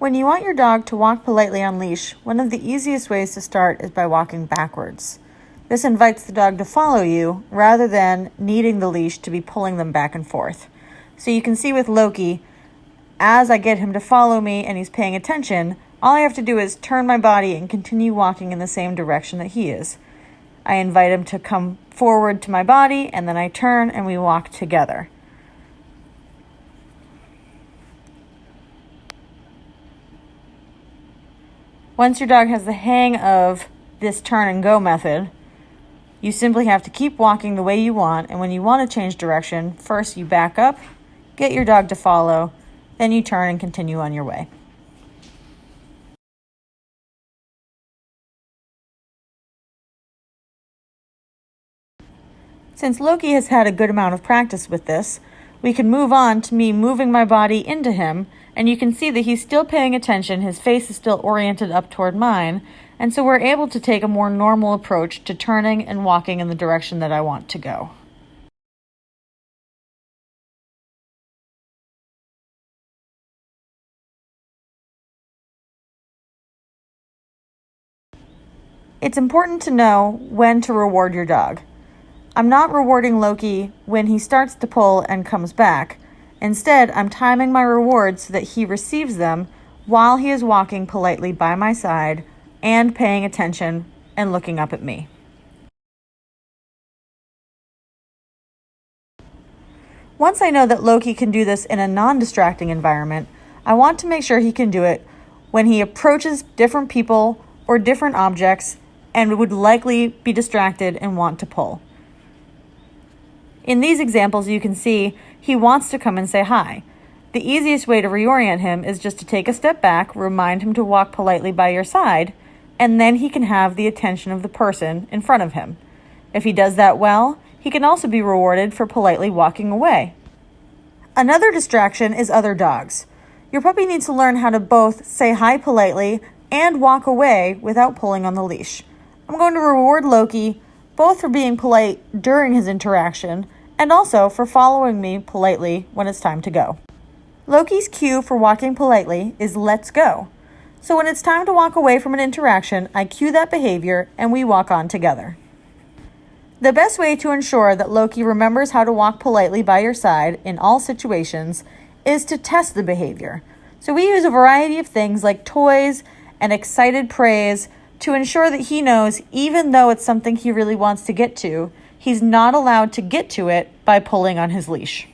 When you want your dog to walk politely on leash, one of the easiest ways to start is by walking backwards. This invites the dog to follow you rather than needing the leash to be pulling them back and forth. So you can see with Loki, as I get him to follow me and he's paying attention, all I have to do is turn my body and continue walking in the same direction that he is. I invite him to come forward to my body, and then I turn and we walk together. Once your dog has the hang of this turn and go method, you simply have to keep walking the way you want, and when you want to change direction, first you back up, get your dog to follow, then you turn and continue on your way. Since Loki has had a good amount of practice with this, we can move on to me moving my body into him, and you can see that he's still paying attention, his face is still oriented up toward mine, and so we're able to take a more normal approach to turning and walking in the direction that I want to go. It's important to know when to reward your dog. I'm not rewarding Loki when he starts to pull and comes back. Instead, I'm timing my rewards so that he receives them while he is walking politely by my side and paying attention and looking up at me. Once I know that Loki can do this in a non-distracting environment, I want to make sure he can do it when he approaches different people or different objects and would likely be distracted and want to pull. In these examples, you can see he wants to come and say hi. The easiest way to reorient him is just to take a step back, remind him to walk politely by your side, and then he can have the attention of the person in front of him. If he does that well, he can also be rewarded for politely walking away. Another distraction is other dogs. Your puppy needs to learn how to both say hi politely and walk away without pulling on the leash. I'm going to reward Loki both for being polite during his interaction and also for following me politely when it's time to go. Loki's cue for walking politely is let's go. So when it's time to walk away from an interaction, I cue that behavior and we walk on together. The best way to ensure that Loki remembers how to walk politely by your side in all situations is to test the behavior. So we use a variety of things like toys and excited praise to ensure that he knows, even though it's something he really wants to get to, he's not allowed to get to it by pulling on his leash.